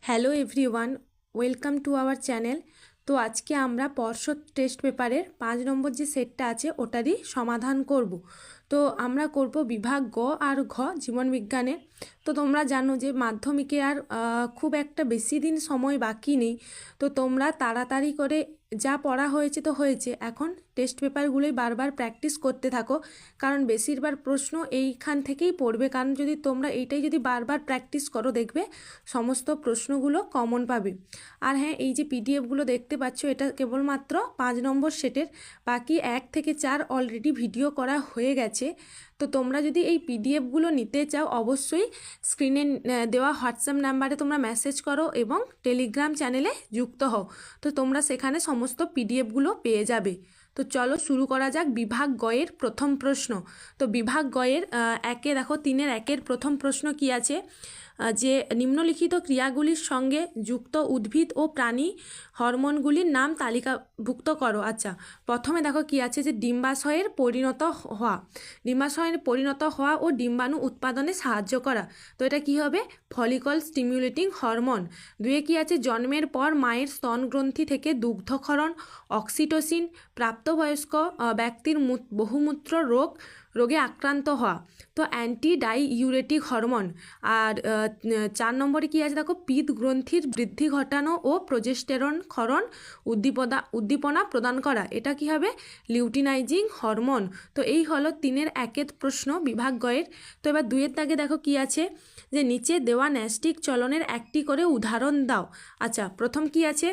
Hello everyone, welcome to our channel. তো আজকে আমরা পর্ষদ টেস্ট পেপারের 5 নম্বর যে সেটটা আছে ওটারই সমাধান করব। তো আমরা করব বিভাগ গ আর ঘ জীবনবিজ্ঞানের। তো তোমরা জানো যে মাধ্যমিকে আর খুব একটা বেশি দিন সময় বাকি নেই। তো তোমরা তাড়াতাড়ি করে যা পড়া হয়েছে তো হয়েছে, এখন টেস্ট পেপারগুলোই বারবার প্র্যাকটিস করতে থাকো, কারণ বেশিরভাগ প্রশ্ন এইখান থেকেই পড়বে। কারণ যদি তোমরা এইটাই যদি বারবার প্র্যাকটিস করো, দেখবে সমস্ত প্রশ্নগুলো কমন পাবে। আর হ্যাঁ, এই যে পিডিএফগুলো দেখতে পাচ্ছ, এটা কেবলমাত্র 5 নম্বর সেটের, বাকি 1 থেকে 4 অলরেডি ভিডিও করা হয়ে গেছে। তো তোমরা যদি এই পিডিএফগুলো নিতে চাও, অবশ্যই স্ক্রিনে দেওয়া হোয়াটসঅ্যাপ নাম্বারে তোমরা মেসেজ করো এবং টেলিগ্রাম চ্যানেলে যুক্ত হও। তো তোমরা সেখানে সমস্ত পিডিএফগুলো পেয়ে যাবে। তো চলো শুরু করা যাক বিভাগ গয়ের প্রথম প্রশ্ন। তো বিভাগ গয়ের একে দেখো 3-এর 1-এর প্রথম প্রশ্ন কি আছে, যে নিম্নলিখিত ক্রিয়াগুলির সঙ্গে যুক্ত উদ্ভিদ ও প্রাণী হরমোনগুলির নাম তালিকাভুক্ত করো। আচ্ছা, প্রথমে দেখো কি আছে, যে ডিম্বাশয়ের পরিণত হওয়া ও ডিম্বাণু উৎপাদনে সাহায্য করা। তো এটা কি হবে? Follicle stimulating hormone. 2-এ কি আছে, জন্মের পর মায়ের স্তনগ্রন্থি থেকে দুগ্ধক্ষরণ, অক্সিটোসিন, প্রাপ্তবয়স্ক ব্যক্তির বহুমূত্র রোগে আক্রান্ত হওয়া, তো অ্যান্টি ডাইইউরেটিক হরমোন। আর 4 নম্বরে কি আছে দেখো, পিত্ত গ্রন্থির বৃদ্ধি ঘটানো ও প্রজেস্টেরন ক্ষরণ উদ্দীপনা প্রদান করা, এটা কি হবে? Luteinising hormone. তো এই হলো 3-এর 1-এর প্রশ্ন বিভাগ গয়ের। তো এবার 2-এর দাগে দেখো কি আছে, যে নিচে দেওয়া ন্যাস্টিক চলনের একটি করে উদাহরণ দাও। আচ্ছা, প্রথম কি আছে,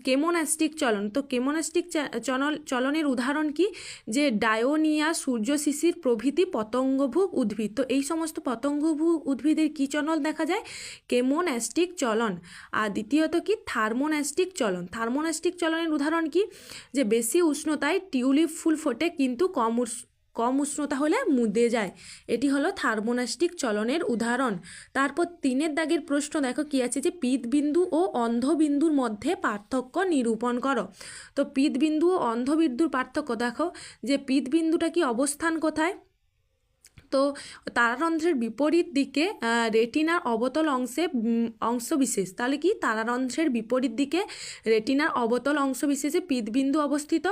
কেমোন্যাস্টিক চলন। তো কেমোন্যাস্টিক চলনের উদাহরণ কি, যে ডায়োনিয়া, সূর্যশিশির প্রভৃতি পতঙ্গভুক উদ্ভিদ। তো এই সমস্ত পতঙ্গভুক উদ্ভিদের কী চলন দেখা যায়? কেমোন্যাস্টিক চলন। আর দ্বিতীয়ত কি, থার্মোন্যাস্টিক চলন। থার্মোন্যাস্টিক চলনের উদাহরণ কি, যে বেশি উষ্ণতায় টিউলিপ ফুল ফোটে কিন্তু কম উষ্ণতা হলে মুদে যায়। এটি হলো থার্মোন্যাস্টিক চলনের উদাহরণ। তারপর 3-এর দাগের প্রশ্ন দেখো কি আছে, যে পিতবিন্দু ও অন্ধবিন্দুর মধ্যে পার্থক্য নিরূপণ করো। তো পিতবিন্দু ও অন্ধবিন্দুর পার্থক্য দেখো, যে পিতবিন্দুটা কি অবস্থান কোথায়? তো তারারন্ধ্রের বিপরীত দিকে রেটিনার অবতল অংশবিশেষ। তাহলে কি, তারারন্ধ্রের বিপরীত দিকে রেটিনার অবতল অংশবিশেষে পিতবিন্দু অবস্থিত।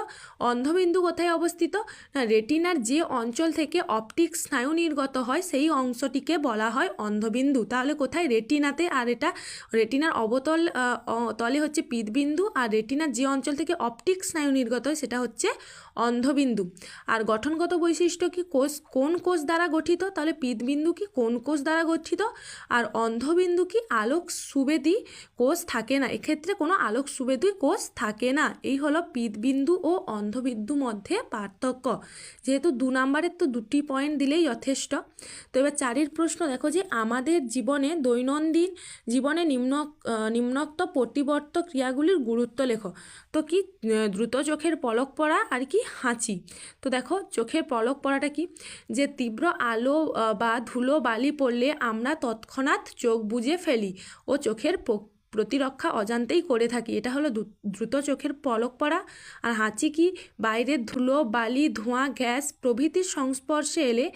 অন্ধবিন্দু কোথায় অবস্থিত? না, রেটিনার যে অঞ্চল থেকে অপটিক স্নায়ু নির্গত হয় সেই অংশটিকে বলা হয় অন্ধবিন্দু। তাহলে কোথায়? রেটিনাতে। আর এটা রেটিনার অবতল তলে হচ্ছে পিতবিন্দু, আর রেটিনার যে অঞ্চল থেকে অপটিক স্নায়ু নির্গত হয় সেটা হচ্ছে অন্ধবিন্দু। আর গঠনগত বৈশিষ্ট্য কি, কোন কোষ দ্বারা গঠিত? তাহলে পিতবিন্দু কি কোন কোষ দ্বারা গঠিত? আর অন্ধবিন্দু কি আলোক সুবেদী কোষ থাকে না, এক্ষেত্রে কোনো আলোক সুবেদী কোষ থাকে না। এই হলো পিতবিন্দু ও অন্ধবিন্দু মধ্যে পার্থক্য। যেহেতু 2 নম্বরের তো 2টি পয়েন্ট দিলেই যথেষ্ট। তো এবার 4-এর প্রশ্ন দেখো, যে আমাদের দৈনন্দিন জীবনে নিম্নোক্ত প্রতিবর্ত ক্রিয়াগুলির গুরুত্ব লেখো। তো কি, দ্রুত চোখের পলক পড়া আর কি হাঁচি। তো দেখো, চোখের পলক পড়াটা কি, যে তীব্র আলো বা ধুলো বালি পড়লে আমরা তৎক্ষণাৎ চোখ বুজে ফেলি ও চোখের প্রতিরক্ষা অজান্তেই করে থাকি, এটা হলো দ্রুত চোখের পলক পড়া। আর হাঁচি কি, বাইরের ধুলো বালি ধোঁয়া গ্যাস প্রভৃতির সংস্পর্শে এলে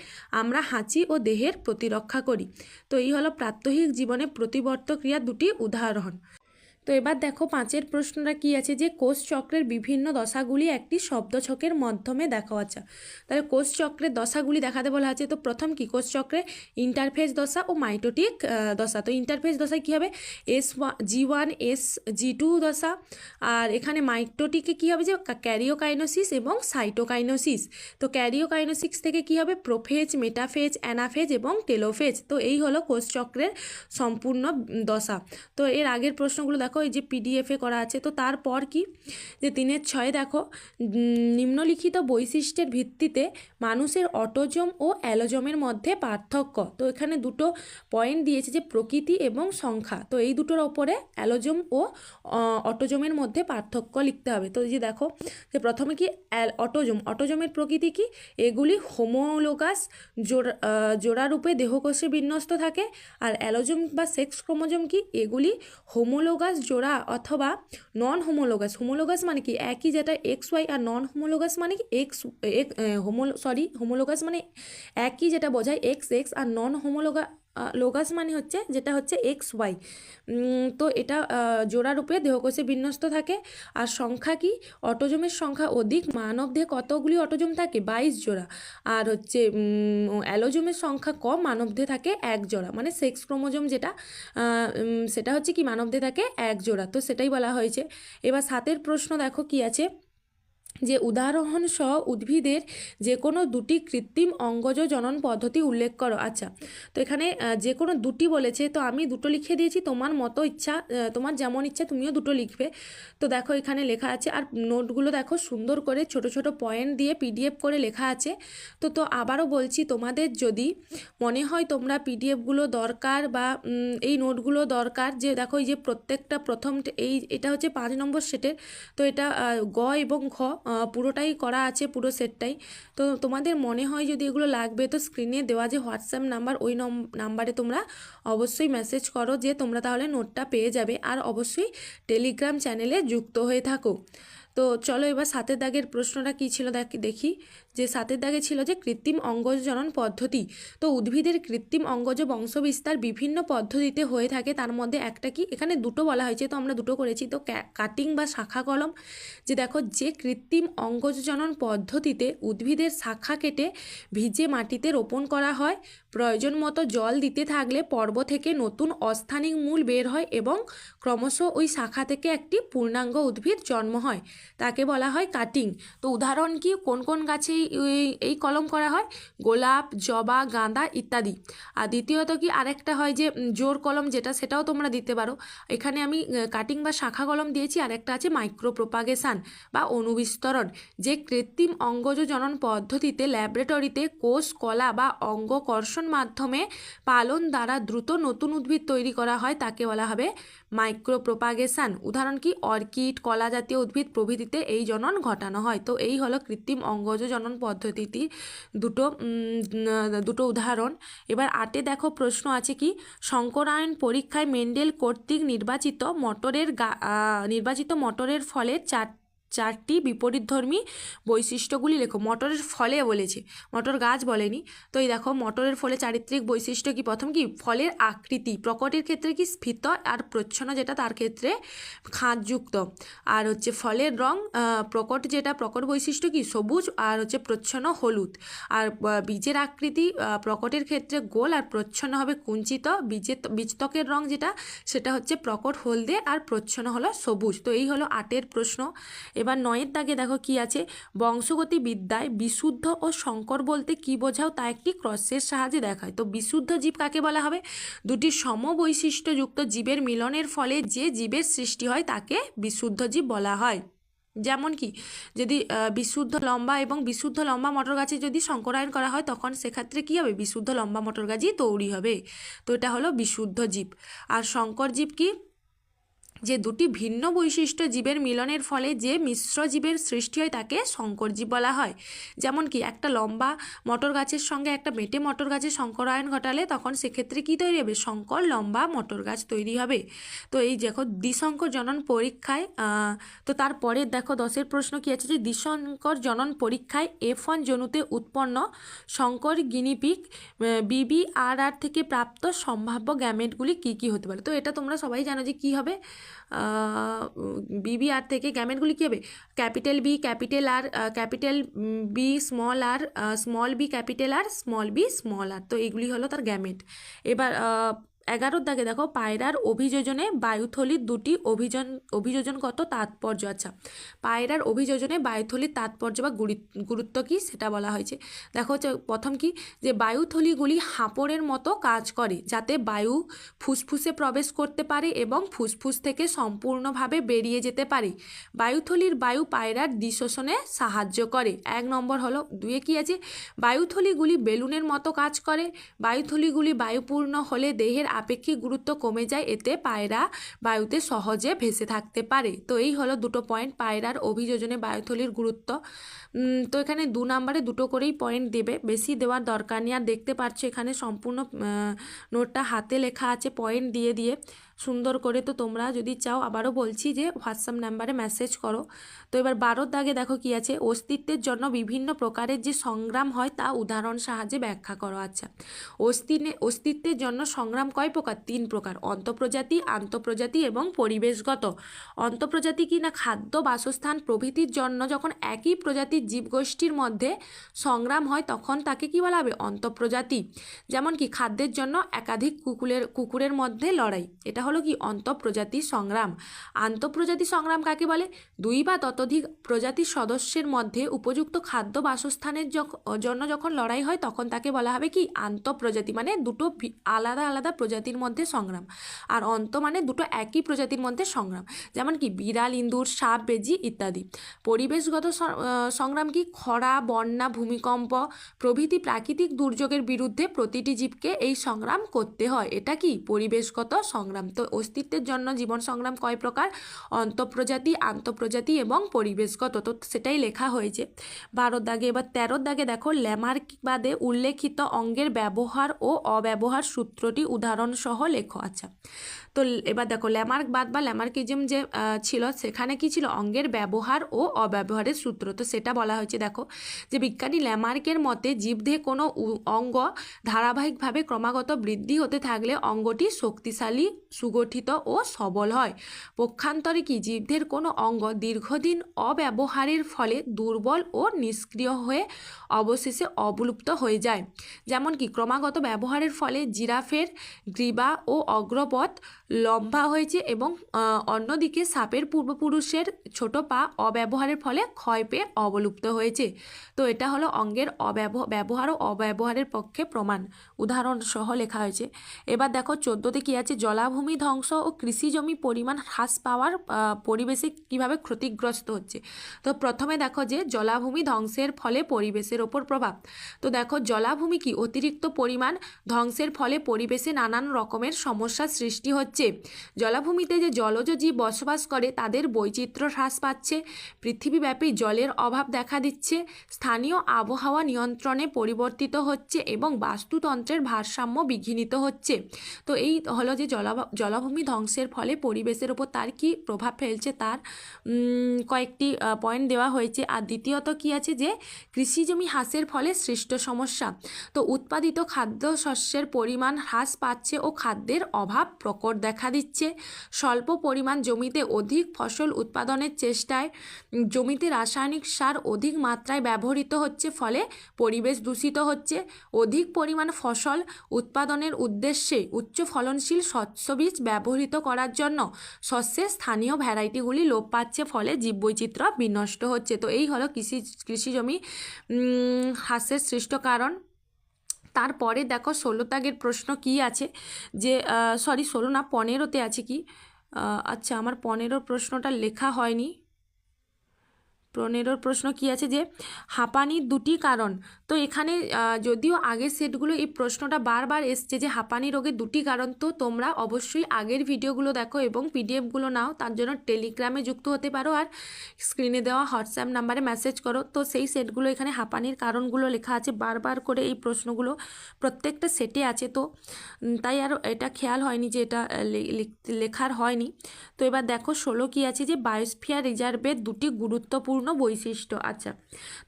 আমরা হাঁচি ও দেহের প্রতিরক্ষা করি। তো এই হলো প্রাত্যহিক জীবনে প্রতিবর্ত ক্রিয়া 2টি উদাহরণ। তো এবার দেখো 5-এর প্রশ্নটা কি আছে, যে কোষ চক্রের বিভিন্ন দশাগুলি একটি শব্দছকের মাধ্যমে দেখা আছে। তাহলে কোষ চক্রের দশাগুলি দেখাতে বলা আছে। তো প্রথম কি, কোষ চক্রে ইন্টারফেজ দশা ও মাইটোটিক দশা। তো ইন্টারফেজ দশায় কী হবে? G1 G2 দশা। আর এখানে মাইটোটিকে কী হবে, যে ক্যারিওকাইনোসিস এবং সাইটোকাইনোসিস। তো ক্যারিওকাইনোসিস থেকে কী হবে? প্রোফেজ, মেটাফেজ, অ্যানাফেজ এবং টেলোফেজ। তো এই হলো কোষ চক্রের সম্পূর্ণ দশা। তো এর আগের প্রশ্নগুলো দেখো, এই যে পিডিএফে করা আছে। তো তারপর কি, যে 3-এর 6 দেখো, নিম্নলিখিত বৈশিষ্ট্যের ভিত্তিতে মানুষের অটোজম ও অ্যালোজমের মধ্যে পার্থক্য। তো এখানে 2টো পয়েন্ট দিয়েছে, যে প্রকৃতি এবং সংখ্যা। তো এই দুটোর ওপরে অ্যালোজম ও অটোজমের মধ্যে পার্থক্য লিখতে হবে। তো এই যে দেখো, যে প্রথমে কি, অটোজমের প্রকৃতি কি, এগুলি হোমোলোগাস জোড়ারূপে দেহকোষে বিন্যস্ত থাকে। আর অ্যালোজম বা সেক্স ক্রোমোজোম কি, এগুলি হোমোলোগাস জোড়া অথবা নন হোমোলোগাস। হোমোলোগাস মানে কি একই, যেটা XY, আর নন হোমোলোগাস মানে কি হোমোলোগাস মানে একই, যেটা বোঝায় XX, আর নন লোগাস মানে হচ্ছে যেটা হচ্ছে XY, তো এটা জোড়া রূপে দেহকোষে বিন্যস্ত থাকে। আর সংখ্যা কি, অটোজোমের সংখ্যা অধিক, মানব দেহে কতগুলি অটোজোম থাকে? 22 জোড়া। আর হচ্ছে অ্যালোজোমের সংখ্যা কম, মানব দেহে থাকে 1 জোড়া, মানে সেক্স ক্রোমোজোম যেটা সেটা হচ্ছে কি মানব দেহে থাকে 1 জোড়া, তো সেটাই বলা হয়েছে। এবার 7এর প্রশ্ন দেখো কি আছে, যে উদাহরণ সহ উদ্ভিদের যে কোনো দুটি কৃত্রিম অঙ্গজ জনন পদ্ধতি উল্লেখ করো। আচ্ছা, তো এখানে যে কোনো দুটি বলেছে, তো আমি দুটো লিখে দিয়েছি, তোমার মতো ইচ্ছা, তোমার যেমন ইচ্ছা তুমিও দুটো লিখবে। তো দেখো এখানে লেখা আছে, আর নোটগুলো দেখো সুন্দর করে ছোট ছোট পয়েন্ট দিয়ে PDF করে লেখা আছে। তো আবারও বলছি, তোমাদের যদি মনে হয় তোমরা PDFগুলো দরকার বা এই নোটগুলো দরকার, যে দেখো এই যে প্রত্যেকটা প্রথম এটা হচ্ছে 5 নম্বর সেটের, তো এটা গ এবং ঘ পুরোটাই করা আছে, পুরো সেটটাই। তো তোমাদের মনে হয় যদি এগুলো লাগবে, তো স্ক্রিনে দেওয়া যে হোয়াটসঅ্যাপ নাম্বার, ওই নাম্বারে তোমরা অবশ্যই মেসেজ করো, যে তোমরা তাহলে নোটটা পেয়ে যাবে। আর অবশ্যই টেলিগ্রাম চ্যানেলে যুক্ত হয়ে থাকো। তো চলো এবার 7এর দাগের প্রশ্নটা কী ছিল দেখি, যে 7এর দাগে ছিল যে কৃত্রিম অঙ্গজ জনন পদ্ধতি। তো উদ্ভিদের কৃত্রিম অঙ্গজ বংশবিস্তার বিভিন্ন পদ্ধতিতে হয়ে থাকে, তার মধ্যে একটা কি, এখানে দুটো বলা হয়েছে, তো আমরা দুটো করেছি। তো কাটিং বা শাখা কলম, যে দেখো যে কৃত্রিম অঙ্গজ জনন পদ্ধতিতে উদ্ভিদের শাখা কেটে ভিজে মাটিতে রোপণ করা হয়, প্রয়োজন মতো জল দিতে থাকলে পর্ব থেকে নতুন অস্থানিক মূল বের হয় এবং ক্রমশ ওই শাখা থেকে একটি পূর্ণাঙ্গ উদ্ভিদ জন্ম হয়, তাকে বলা হয় কাটিং। তো উদাহরণ কি, কোন কোন গাছে এই কলম করা হয়? গোলাপ, জবা, গাঁদা ইত্যাদি। আর দ্বিতীয়ত কি, আরেকটা হয় যে জোর কলম, যেটা সেটাও তোমরা দিতে পারো। এখানে আমি কাটিং বা শাখা কলম দিয়েছি, আর একটা আছে মাইক্রো প্রোপাগেশন বা অণুবিস্তরণ, যে কৃত্রিম অঙ্গজ জনন পদ্ধতিতে ল্যাবরেটরিতে কোষ কলা বা অঙ্গকর্ষণ মাধ্যমে পালন দ্বারা দ্রুত নতুন উদ্ভিদ তৈরি করা হয়, তাকে বলা হবে মাইক্রো প্রোপাগেশন। উদাহরণ কি, অর্কিড, কলা জাতীয় উদ্ভিদ প্রভৃতিতে এই জনন ঘটানো হয়। তো এই হলো কৃত্রিম অঙ্গজ জনন পদ্ধতিটি দুটো উদাহরণ। এবার 8এ দেখো প্রশ্ন আছে কি, শঙ্করায়ন পরীক্ষায় মেন্ডেল কর্তৃক নির্বাচিত মটরের ফলের চারটি বিপরীতধর্মী বৈশিষ্ট্যগুলি লেখো। মটরের ফলে বলেছে, মটর গাছ বলেনি। তো এই দেখো মটরের ফলে চারিত্রিক বৈশিষ্ট্য কি, প্রথম কি, ফলের আকৃতি, প্রকটের ক্ষেত্রে কি স্ফীত, আর প্রচ্ছন্ন যেটা তার ক্ষেত্রে খাঁজযুক্ত। আর হচ্ছে ফলের রং, প্রকট বৈশিষ্ট্য কি সবুজ, আর হচ্ছে প্রচ্ছন্ন হলুদ। আর বীজের আকৃতি, প্রকটের ক্ষেত্রে গোল, আর প্রচ্ছন্ন হবে কুঞ্চিত। বীজত্বকের রং যেটা, সেটা হচ্ছে প্রকট হলদে, আর প্রচ্ছন্ন হলো সবুজ। তো এই হলো 8এর প্রশ্ন। এবার 9এর দাগে দেখো কি আছে, বংশগতি বিদ্যায় বিশুদ্ধ ও সংকর বলতে কি বোঝাও, তা একটি ক্রসের সাহায্যে দেখায়। তো বিশুদ্ধ জীব কাকে বলা হবে? দুটি সমবৈশিষ্ট্যযুক্ত জীবের মিলনের ফলে যে জীবের সৃষ্টি হয় তাকে বিশুদ্ধ জীব বলা হয়। যেমন কি, যদি বিশুদ্ধ লম্বা এবং বিশুদ্ধ লম্বা মটর গাছে যদি সংকরায়ন করা হয়, তখন সেক্ষেত্রে কী হবে? বিশুদ্ধ লম্বা মটর গাছই তৈরি হবে। তো এটা হলো বিশুদ্ধ জীব। আর সংকর জীব কি, যে দুটি ভিন্ন বৈশিষ্ট্য জীবের মিলনের ফলে যে মিশ্র জীবের সৃষ্টি হয় তাকে সংকর জীব বলা হয়। যেমন কি, একটা লম্বা মটর গাছের সঙ্গে একটা বেঁটে মটর গাছের সংকরায়ন ঘটালে তখন সেক্ষেত্রে কী তৈরি হবে? সংকর লম্বা মটর গাছ তৈরি হবে। তো এই দেখো দ্বিসংকর জনন পরীক্ষায়, তো তারপরে দেখো 10এর প্রশ্ন কি আছে, যে দ্বিসংকর জনন পরীক্ষায় F1 জনুতে উৎপন্ন সংকর গিনিপিগ BBRR থেকে প্রাপ্ত সম্ভাব্য গ্যামেটগুলি কী কী হতে পারে? তো এটা তোমরা সবাই জানো যে কী হবে, BBR থেকে গ্যামেটগুলি কী হবে? Capital B, capital R, capital B, small r, small b, capital R, small b, small r। তো এগুলি হলো তার গ্যামেট। এবার 11 দাগে দেখো, পায়রার অভিযোজনে বায়ুথলির দুটি অভিযোজনগত তাৎপর্য। আচ্ছা, পায়রার অভিযোজনে বায়ুথলির তাৎপর্য বা গুরুত্ব কী সেটা বলা হয়েছে। দেখো হচ্ছে প্রথম কি, যে বায়ুথলিগুলি হাঁপড়ের মতো কাজ করে, যাতে বায়ু ফুসফুসে প্রবেশ করতে পারে এবং ফুসফুস থেকে সম্পূর্ণভাবে বেরিয়ে যেতে পারে। বায়ুথলির বায়ু পায়রার নিঃশ্বসনে সাহায্য করে। 1 নম্বর হলো। 2-এ কী আছে, বায়ুথলিগুলি বেলুনের মতো কাজ করে। বায়ুথলিগুলি বায়ুপূর্ণ হলে দেহের আপেক্ষিক গুরুত্ব কমে যায়, এতে পায়রা বায়ুতে সহজে ভেসে থাকতে পারে। তো এই হলো দুটো পয়েন্ট, পায়রার অভিযোজনে বায়ুথলির গুরুত্ব। তো এখানে 2 নম্বরে দুটো করেই পয়েন্ট দেবে, বেশি দেওয়ার দরকার নেই। আর দেখতে পাচ্ছ এখানে সম্পূর্ণ নোটটা হাতে লেখা আছে, পয়েন্ট দিয়ে দিয়ে। সুন্দর করে। তো তোমরা যদি চাও আবারও বলছি যে হোয়াটসঅ্যাপ নাম্বারে মেসেজ করো। তো এবার 12 দাগে দেখো কি আছে, অস্তিত্বের জন্য বিভিন্ন প্রকারের যে সংগ্রাম হয় তা উদাহরণ সাহায্যে ব্যাখ্যা করো। আচ্ছা, অস্তিত্বের জন্য সংগ্রাম কয় প্রকার? 3 প্রকার, অন্তঃপ্রজাতি, আন্তঃপ্রজাতি এবং পরিবেশগত। অন্তঃপ্রজাতি কি না, খাদ্য, বাসস্থান প্রভৃতির জন্য যখন একই প্রজাতির জীবগোষ্ঠীর মধ্যে সংগ্রাম হয় তখন তাকে কি বলা হবে? অন্তঃপ্রজাতি। যেমন কি খাদ্যের জন্য একাধিক কুকুরের মধ্যে লড়াই, এটা হলো কি অন্তঃপ্রজাতি সংগ্রাম। আন্তঃপ্রজাতি সংগ্রাম কাকে বলে? 2 বা ততোধিক প্রজাতির সদস্যের মধ্যে উপযুক্ত খাদ্য বাসস্থানের জন্য যখন লড়াই হয় তখন তাকে বলা হবে কি? আন্তঃপ্রজাতি, মানে দুটো আলাদা আলাদা প্রজাতির মধ্যে সংগ্রাম। আর মানে দুটো একই প্রজাতির মধ্যে সংগ্রাম, যেমন কি বিড়াল, ইঁদুর, সাপ, বেজি ইত্যাদি। পরিবেশগত সংগ্রাম কি? খরা, বন্যা, ভূমিকম্প প্রভৃতি প্রাকৃতিক দুর্যোগের বিরুদ্ধে প্রতিটি জীবকে এই সংগ্রাম করতে হয়, এটা কি? পরিবেশগত সংগ্রাম। তো অস্তিত্বের জন্য জীবন সংগ্রাম কয় প্রকার? অন্তঃপ্রজাতি, আন্তঃপ্রজাতি এবং পরিবেশগত। তো সেটাই লেখা হয়েছে 12 দাগে। এবার 13 দাগে দেখো, ল্যামার্কবাদে উল্লেখিত অঙ্গের ব্যবহার ও অব্যবহার সূত্রটি উদাহরণ সহ লেখো। আচ্ছা, তো এবার দেখো ল্যামার্কবাদ বা ল্যামার্কিজম যে ছিল, সেখানে কি ছিল? অঙ্গের ব্যবহার ও অব্যবহারের সূত্র। তো সেটা বলা হয়েছে, দেখো যে বিজ্ঞানী ল্যামার্কের মতে জীবদেহে কোনো অঙ্গ ধারাবাহিকভাবে ক্রমাগত বৃদ্ধি হতে থাকলে অঙ্গটি শক্তিশালী, সুগঠিত ও সবল হয়। পক্ষান্তরে কি? জীবদেহের কোনো অঙ্গ দীর্ঘদিন অব্যবহারের ফলে দুর্বল ও নিষ্ক্রিয় হয়ে অবশেষে অবলুপ্ত হয়ে যায়। যেমন কি ক্রমাগত ব্যবহারের ফলে জিরাফের গ্রীবা ও অগ্রপথ লম্বা হয়েছে এবং অন্যদিকে সাপের পূর্বপুরুষের ছোট পা অব্যবহারের ফলে ক্ষয় পেয়ে অবলুপ্ত হয়েছে। তো এটা হলো অঙ্গের ব্যবহার ও অব্যবহারের পক্ষে প্রমাণ, উদাহরণ সহ লেখা হয়েছে। এবার দেখো 14তে কি আছে, জলাভূমি ধ্বংস ও কৃষি জমি পরিমাণ হ্রাস পাওয়ার পরিবেশে কিভাবে ক্ষতিগ্রস্ত হচ্ছে। তো প্রথমে দেখো যে জলাভূমি ধ্বংসের ফলে পরিবেশের ওপর প্রভাব। তো দেখো জলাভূমি কি? অতিরিক্ত পরিমাণ ধ্বংসের ফলে পরিবেশে নানান রকমের সমস্যার সৃষ্টি হচ্ছে। জলাভূমিতে যে জলজ জীব বসবাস করে তাদের বৈচিত্র্য হ্রাস পাচ্ছে, পৃথিবীব্যাপী জলের অভাব দেখা দিচ্ছে, স্থানীয় আবহাওয়া নিয়ন্ত্রণে পরিবর্তিত হচ্ছে এবং বাস্তুতন্ত্রের ভারসাম্য বিঘ্নিত হচ্ছে। তো এই হলো যে জলাভূমি ধ্বংসের ফলে পরিবেশের ওপর তার কি প্রভাব ফেলছে, তার কয়েকটি পয়েন্ট দেওয়া হয়েছে। আর দ্বিতীয়ত কি আছে, যে কৃষিজমি হ্রাসের ফলে সৃষ্ট সমস্যা। তো উৎপাদিত খাদ্যশস্যের পরিমাণ হ্রাস পাচ্ছে ও খাদ্যের অভাব প্রকট দেখা দিচ্ছে। স্বল্প পরিমাণ জমিতে অধিক ফসল উৎপাদনের চেষ্টায় জমিতে রাসায়নিক সার অধিক মাত্রায় ব্যবহৃত হচ্ছে, ফলে পরিবেশ দূষিত হচ্ছে। অধিক পরিমাণ ফসল উৎপাদনের উদ্দেশ্যে উচ্চ ফলনশীল শস্য বীজ ব্যবহৃত করার জন্য শস্যের স্থানীয় ভ্যারাইটিগুলি লোপ পাচ্ছে, ফলে জীববৈচিত্র্য বিনষ্ট হচ্ছে। তো এই হলো কৃষিজমি হ্রাসের সৃষ্ট কারণ। তারপরে দেখো 16 দাগের প্রশ্ন কি আছে, যে 16 না 15তে আছে কি, আচ্ছা আমার 15 প্রশ্নটা লেখা হয়নি। 15 প্রশ্ন কি আছে, যে হাঁপানির 2টি কারণ। তো এখানে যদিও আগের সেটগুলো এই প্রশ্নটা বারবার এসছে যে হাঁপানি রোগের 2টি কারণ, তো তোমরা অবশ্যই আগের ভিডিওগুলো দেখো এবং পিডিএফগুলো নাও। তার জন্য টেলিগ্রামে যুক্ত হতে পারো আর স্ক্রিনে দেওয়া হোয়াটসঅ্যাপ নাম্বারে মেসেজ করো। তো সেই সেটগুলো এখানে হাঁপানির কারণগুলো লেখা আছে, বারবার করে এই প্রশ্নগুলো প্রত্যেকটা সেটে আছে। তো তাই আর এটা খেয়াল হয়নি যে এটা লেখার হয়নি। তো এবার দেখো 16 কি আছে, যে বায়োস্ফিয়ার রিজার্ভের 2টি গুরুত্বপূর্ণ বৈশিষ্ট্য। আচ্ছা,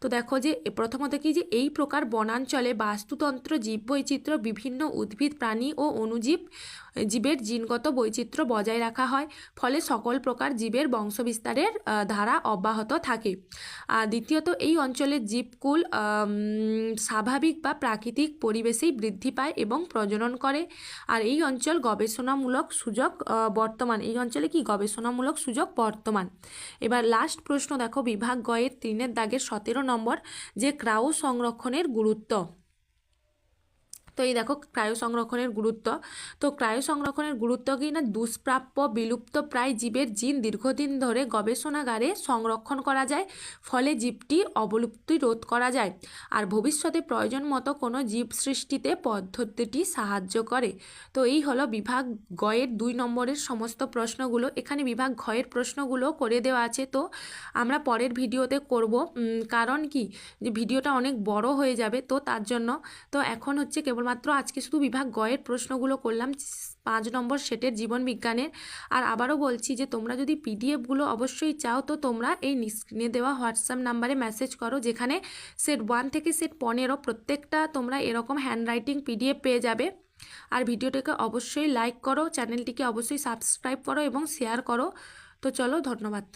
তো দেখো যে প্রথমত কি, যে এই প্রকার বনাঞ্চলে বাস্তুতন্ত্র, জীববৈচিত্র্য, বিভিন্ন উদ্ভিদ, প্রাণী ও জীবের জিনগত বৈচিত্র্য বজায় রাখা হয়, ফলে সকল প্রকার জীবের বংশবিস্তারের ধারা অব্যাহত থাকে। আর দ্বিতীয়ত এই অঞ্চলের জীবকুল স্বাভাবিক বা প্রাকৃতিক পরিবেশেই বৃদ্ধি পায় এবং প্রজনন করে। আর এই অঞ্চল গবেষণামূলক সুযোগ বর্তমান, এই অঞ্চলে কি গবেষণামূলক সুযোগ বর্তমান। এবার লাস্ট প্রশ্ন দেখো বিভাগ গয়ের 3 দাগের 17 নম্বর, যে ক্রাও সংরক্ষণের গুরুত্ব। তো এই দেখো ক্রায়ো সংরক্ষণের গুরুত্ব। তো ক্রায়ো সংরক্ষণের গুরুত্ব কি না, দুষ্প্রাপ্য বিলুপ্ত প্রায় জীবের জিন দীর্ঘদিন ধরে গবেষণাগারে সংরক্ষণ করা যায়, ফলে জীবটি অবলুপ্তি রোধ করা যায়। আর ভবিষ্যতে প্রয়োজন মতো কোনো জীব সৃষ্টিতে পদ্ধতিটি সাহায্য করে। তো এই হলো বিভাগ গয়ের 2 নম্বরের সমস্ত প্রশ্নগুলো। এখানে বিভাগ ঘয়ের প্রশ্নগুলো করে দেওয়া আছে, তো আমরা পরের ভিডিওতে করব, কারণ কি যে ভিডিওটা অনেক বড় হয়ে যাবে, তো তার জন্য। তো এখন হচ্ছে কেবলমাত্র আজকে শুধু বিভাগ গয়ের প্রশ্নগুলো করলাম। 5 নম্বর সেটের জীবনবিজ্ঞানের। আর আবারও বলছি যে তোমরা যদি পিডিএফগুলো অবশ্যই চাও তো তোমরা এই স্ক্রিনে দেওয়া হোয়াটসঅ্যাপ নাম্বারে মেসেজ করো, যেখানে সেট 1 থেকে সেট 15 প্রত্যেকটা তোমরা এরকম হ্যান্ডরাইটিং পিডিএফ পেয়ে যাবে। আর ভিডিওটাকে অবশ্যই লাইক করো, চ্যানেলটিকে অবশ্যই সাবস্ক্রাইব করো এবং শেয়ার করো। তো চলো, ধন্যবাদ।